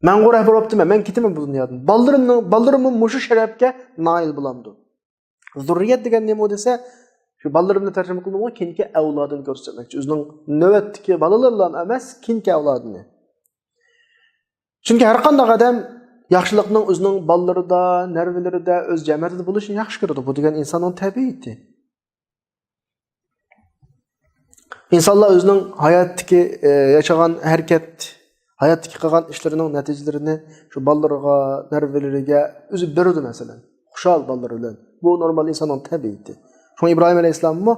Men qo'rab bo'libman, men ketaman bu dunyodan. Ballarimning mushu sharafga nail bo'lamdi. Zurriyat degan nima desa, shu ballarimni tarjima qildim, kinki avlodini ko'rsatmoqchi. O'zining navbatdagi balalardan emas, kinki avlodini. Chunki har qanday odam yaxshilikning o'zining ballarida, narvilarida, o'z jamiyatida bo'lishini yaxshi ko'radi. Bu degan insonning tabiati. İnsanlar o'zining hayotdagi yashagan harakat hayotdagi qilgan ishlarining natijalarini shu ballarga, narvilariga o'zi beradi masalan. Xushal ballar bilan. Bu normal insonning tabiati. Shunga İbrahim Aleyhisselammi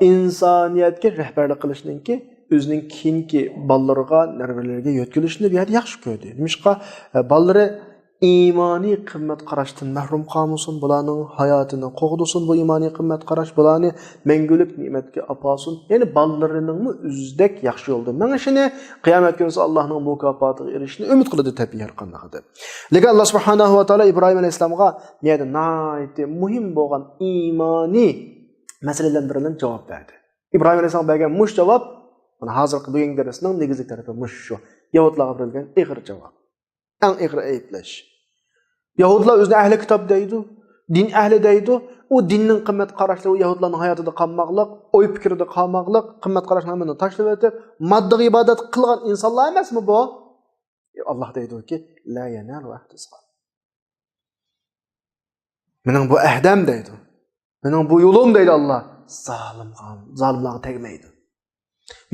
insoniyatga rahbarlik qilishninki o'zining keyingi ballarga, narvilariga yetkazishni bir yaxshi ko'rdi. Nimishqa ballari imoniy qimmat qarashdan mahrum qolmasin, bularning hayotini qo'g'dusin, bu imoniy qimmat qarash bularni mangulik ne'matga apasin. Ya'ni ballarining o'zdek yaxshi yo'lda mengishini, qiyomat kunida Allohning mukofotiga erishishni umid qiladi tabiiy har qanday. Lekin Alloh Subhanahu va taolo İbrahim Aleyhisselamga niyada nihoyat muhim bo'lgan imoniy masalalardan biridan javob berdi. İbrahim Aleyhisselam bergan mush javob, mana hozirgi bugungi darsning negizgi tarafi mush shu. Yahudlarga berilgan ig'ir javob. Eng ig'ir ayiblash. Yahudlar o'zini ahli kitob deydi, din ahli deydi. O dinning qimmat qarashlari Yahudlarning hayotida qolmoqlik, o'y fikrida qolmoqlik, qimmat qarashlarni tashlab o'tib, moddiy ibodat qilgan insonlar emasmi bu? Alloh deydiki, la yanalu ahtisab. Mening bu ahdam deydi. Mening bu yo'lim deydi Alloh. Zolimlarga tegmaydi.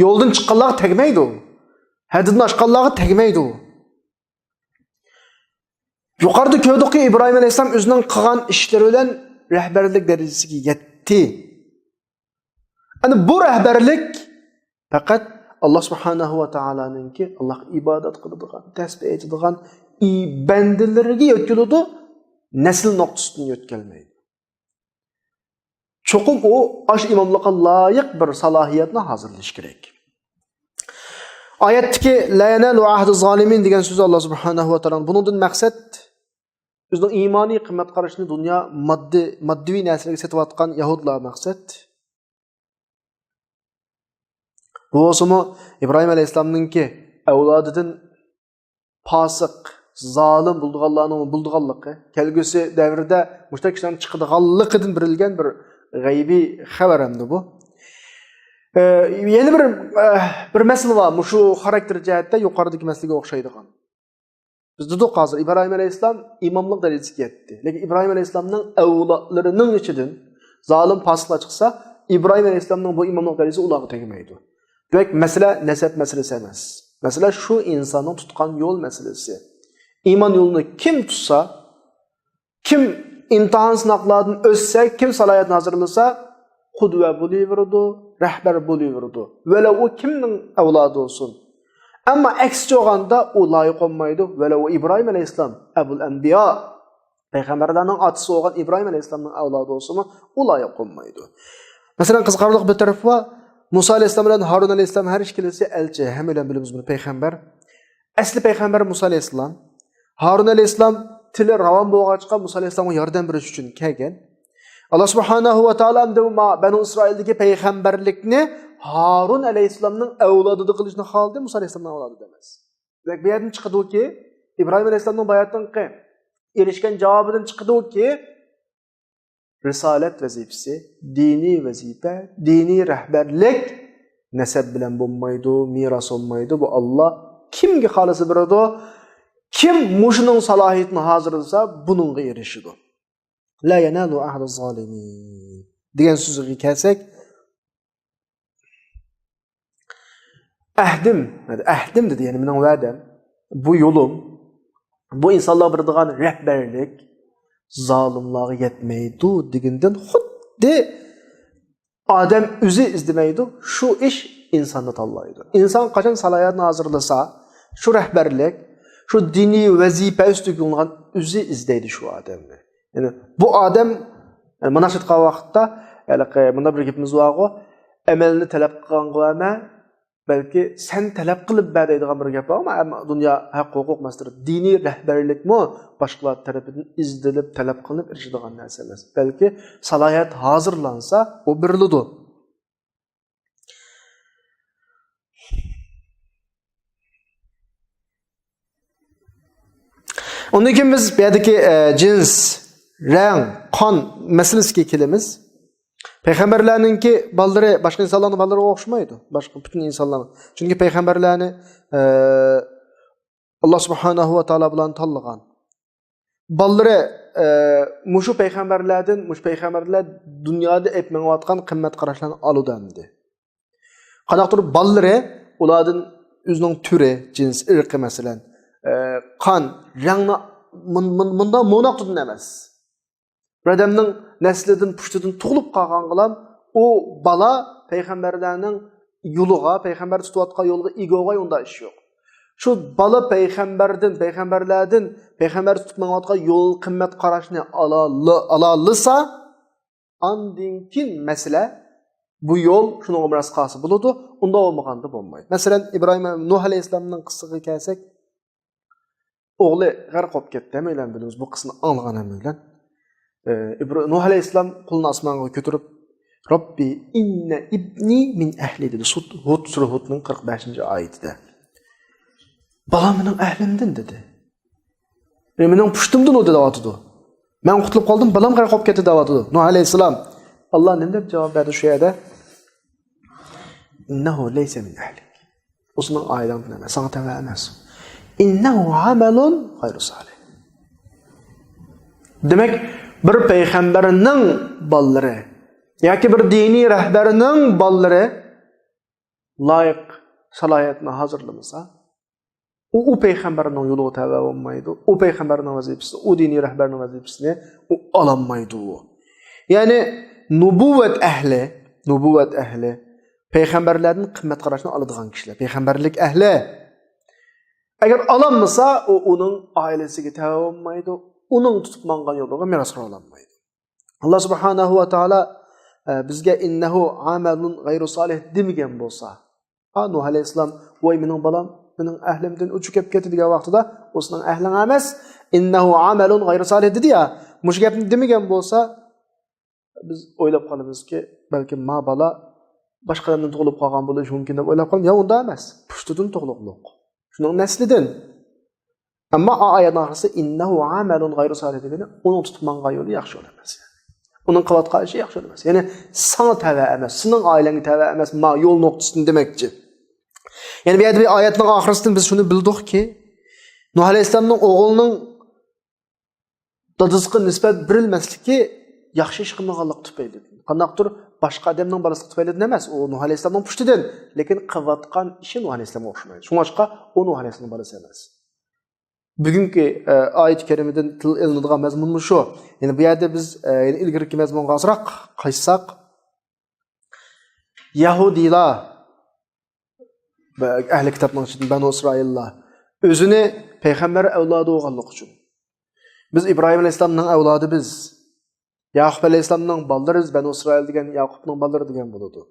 Yo'ldan chiqqanlarga tegmaydi. Hadidni oshganlarga tegmaydi. Yuqorida ko'rdikki İbrahim Aleyhisselam o'zining qilgan ishlari bilan rahbarlik darajasiga yetdi. Ana bu rahbarlik faqat Alloh Subhanahu va taolaninki Alloh ibodat qiladigan, tasbih aytadigan bandalariga yetkaziladi, nasl nuqtasidan yetkazilmaydi. Cho'qim o ash imomlikqa loyiq bir salohiyatni hozirlash kerak. Oyatdagi la yanalu ahdu zolimin degan so'z Alloh Subhanahu va taolo bundan maqsad o'zining iymoniy qimmat qarashini dunyo moddiy narsalarga setayotgan Yahudlar maqsad. Bu o'simi İbrahim Aleyhisselam'ninki avlodidan fosiq, zolim bulduğanlığı, kelgusi davrida mushtak ishlarni chiqadiganligidan berilgan bir g'aybiy xabar hamdi bu. Yana bir masala var. Şu xarakter jihatda yuqoridagi masalaga o'xshaydigan. Biz dedik hozir İbrahim Aleyhisselam imomlik darajasiga yetdi. Lekin İbrahim Aleyhisselamning avlodlarining ichidan zolim fosiqlar chiqsa, İbrahim Aleyhisselamning bu imomlik darajasi ularga tegmaydi. Demak, masala nasab masalasi emas. Masala shu insonning tutgan yo'l masalasi. iman yolunu kim tutsa, kim imtihan sınaqlardan özse, kim salayatını hazırlasa, qudva bo'laveradi, rahbar bo'laveradi. Vela o kimning avlodi olsun. Ama aksi olganda o loyiq olmaydi. Vela o İbrahim alayhissalom, Abul Anbiya, Peygamberlerinin atısı olan İbrahim Aleyhisselam'ın avladı olsa mı, o layık olmaydı. Mesela kızgarlık bir tarafı var. Musa Aleyhisselam ile Harun Aleyhisselam her işkilisi elçi. Hem öyle biliriz bunu peygamber. Asli peygamber Musa Aleyhisselam. Harun Aleyhisselam tili ravan boğaçka Musa Aleyhisselam'a yardım biriş için kelgen. Allah Subhanahu ve Teala Banu İsrail'deki peygamberlikni Harun Aleyhisselam'ın avladığı kılıçını halde Musa Aleyhisselam'ın avladı demez. Demek bir yerden çıkıdı ki İbrahim Aleyhisselam'ın bayattan ki erişken cevabından çıkıdı ki risalet vazifesi, dini vazife, dini rehberlik nesep bilen bulmaydı, miras olmaydı. Bu Allah kimge halası birado, kim muşunun salahiyetini hazırlasa bununla erişidir. La yenalu ahdu zalimin. Diyen sözü kelsek ahdim dedi yani benim vadem, bu yolum, bu insanlar birdiğen rehberlik zalimlığa yetmeydi diginden xuddi Adem üzü izlemeydi. Şu iş insanda tallaydı. İnsan kaçan salayatını hazırlasa, şu rehberlik, şu dini vazife üstügünlüğün üzü izdeydi şu Adem'le. Yani bu Adem, yani manaşıtqa vaqtda, yani bunda bir gepimiz var o, emelini talep qilgan qo'yma, belki sen talep qilib beradigan bir gap var ama dünya haq huquq masalasi dini rehberlikmi boshqalar tarafidan izdilib talep qilinib erishadigan narsa emas. Belki salohiyat hozirlansa o beriladi. Ondan keyin biz bu yerdagi jins, rang, qon masalasiga kelamiz. Peygamberlerinki balları başka insanların balları o'xshamaydi. Başka bütün insanların. Çünkü peygamberlerini Allah Subhanahu ve Teala bilan tanlagan. Balları muşu peygamberlerden, muş peygamberler dünyada etmeyotgan qimmat qarashlarni aludandı. Qanaqdır balları ulardan özünün türü, cins, irqi mesela, qan, rangni munda mo'naq tutun emas. Bir adamның neslidan, pushtidan tug'ilib qolgan qilam, o bala peygamberlerinin yoluğa, peygamber tutayotgan yo'lga ego'ga unda ish yo'q. Şu bala peygamberlerden peygamber tutmayotgan yo'l qimmat qarashni alalisa, andinkin mesele bu yol şunun omrasqası buludu, unda olmaganda bo'lmaydi. Masalan, İbrahim Nuh Aleyhisselam'ın qissasiga kelsak, o'g'li g'arq bo'lib ketdi, demaylan bilamiz, bu qissani anglagan emaylan. Nuh Aleyhisselam kulunu asmanga götürüp Rabbi inne ibni min ehli dedi. Hud surasının 45. ayetinde. Balam benim ehlimden dedi. Benim puştumdan o dedi davatıdı. Ben kutulup kaldım, balam qaraq olib ketdi davatıdı. Nuh Aleyhisselam Allah ne deb cevap verdi şu yerde? İnnehu leyse min ehlik. O senin ailemden emas, sana tava emas. İnnehu amelun gayru salih. Demek bir peygamberinin balları, yoki bir dini rehberinin balları layık salohiyatni hazırlamasa, o peygamberinin yolu tava olmaydı, o peygamberinin vazifesi, o dini rehberinin vazifesini o alamaydı o. Yani nubuvvet ehli, peygamberlerin kıymet qarashini aladigan kişiler, peygamberlik ehli. Eğer alanmasa, o onun ailesiga tava olmaydı, onun tutup mangan yoluga miras qo'lanmaydi. Allah Subhanahu ve Teala bizga innehu amalun gayru salih demagan bo'lsa, Nuh Aleyhisselam voy mening balam, mening ahlimdan o'chib ketdi degan vaqtida o'zining ahlin emas, innehu amalun gayru salih dedi ya, mush gapni demagan bo'lsa, biz o'ylab qolamizki, balki ma bala boshqalardan tug'ilib qolgan bo'lishi mumkin deb o'ylab qolamiz. Ya unda emas, pushtidan tug'liqliq. Shuning naslidan. Ama ayet ahırsı innehu amelun gayru salih degeni onun tutmangan yolu yaxşı olamaz. Onun qılatqan işi yaxşı olamaz. Yani sana tava emas, senin aileni tava emas, ma yol noktasını demekçi. Yani bir ayetin ahırısından biz şunu bildik ki Nuh Aleyhisselam'ın oğlunun dadısqı nisbet birilmesliki yaxşı iş qilmaganlik tufayli. Qandaqdır başqa adamның balası tufayli emas, o Nuh Aleyhisselam'ın pushtidan, lekin qilayotgan ishi Nuh Aleyhisselamga o'xshamaydi. Shunga o Nuh Aleyhisselam'ın balası emas. Bugünkü ayet-i kerimeden til ilinadigan mazmun şu. Yani bu yerde biz ilgirki mazmunga azroq qaytsak, Yahudilar ahli kitobning ichida Banu Isroillar o'zini payg'ambar avlodi bo'lganligi uchun biz İbrahim alayhisolamning avlodi biz, Yaqub alayhisolamning bolalari biz, Banu Isroil degan Yaqubning bolalari degan bo'ladi.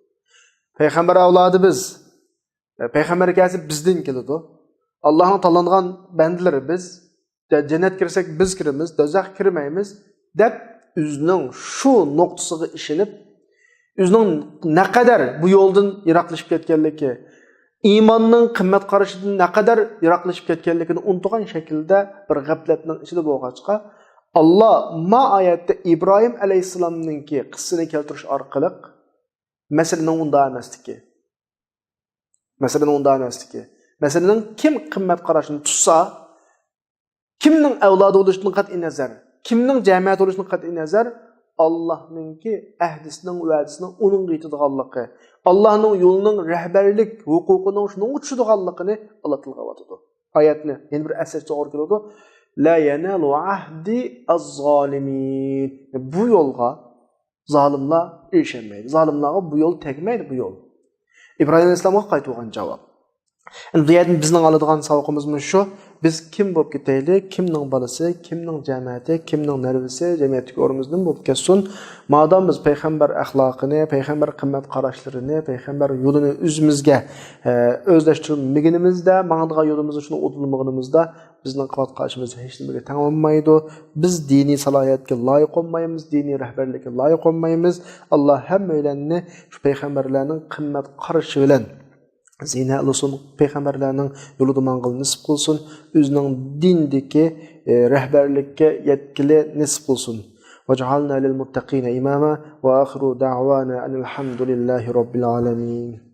Payg'ambar avlodi biz, payg'ambar kelsa bizdan keladi. Allah'ın tanlangan bendileri biz, cennet girsek biz kirimiz, do'zax kirmaymiz deb o'zining shu nuqtasiga ishonib, o'zining naqadar bu yo'ldan yiroqlashib ketganligi, iymonning qimmat qarashidan naqadar yiroqlashib ketganligini unutgan shaklda bir g'aflatning ichida bo'lg'achqa, Alloh ma oyatda İbrahim alayhisolamningki qissini keltirish orqali masalaning unda emasligi. Meselenin kim qimmat qarashini tutsa, kimning avlodi bo'lishidan qat'iy nazar, kimning jamiyat bo'lishidan qat'iy nazar, Allohninki ahdisining va'dasining uning yetadiganligi, Allohning yo'lining rahbarlik huquqining shuning tushadiganligini Alloh tilga aytadi. Oyatni yana bir asar to'g'ri keladi. La yanalu ahdi az-zalimin. Bu yo'lga zolimlar erishmaydi. Zolimlarga bu yo'l tegmaydi bu yo'l. İbrahim alayhisolamga qaytgan javob. Bu yerden bizning oladigan savqimiz şu, biz kim bo'lib ketaylik, kimning bolasi, kimning jamiyati, kimning nervisi, jamiyatdagi o'rnimizdan bo'lib ketsin. Madam biz payg'ambar axloqini, payg'ambar qimmat qarashlarini, payg'ambar yo'lini o'zimizga o'zlashtirmaganimizda, ma'nodigan yo'limizni shuni o'tulmaganimizda bizning qilat qarashimiz hech nimaga tengolmaydi. Biz diniy salohiyatga loyiq olmaymiz, diniy rahbarlikka loyiq olmaymiz. Alloh hammalarni shu payg'ambarlarning qimmat qarashi bilan zina olsun, peygamberlerinin yolunda mangıl nisip kılsın, özünün dindeki rehberlikke yetkili nisip kılsın. وَجَعَلْنَا لِلْمُتَّقِينَ إِمَامًا وَآخِرُ دَعْوَانَا أَنِ الْحَمْدُ لِلَّهِ رَبِّ الْعَالَمِينَ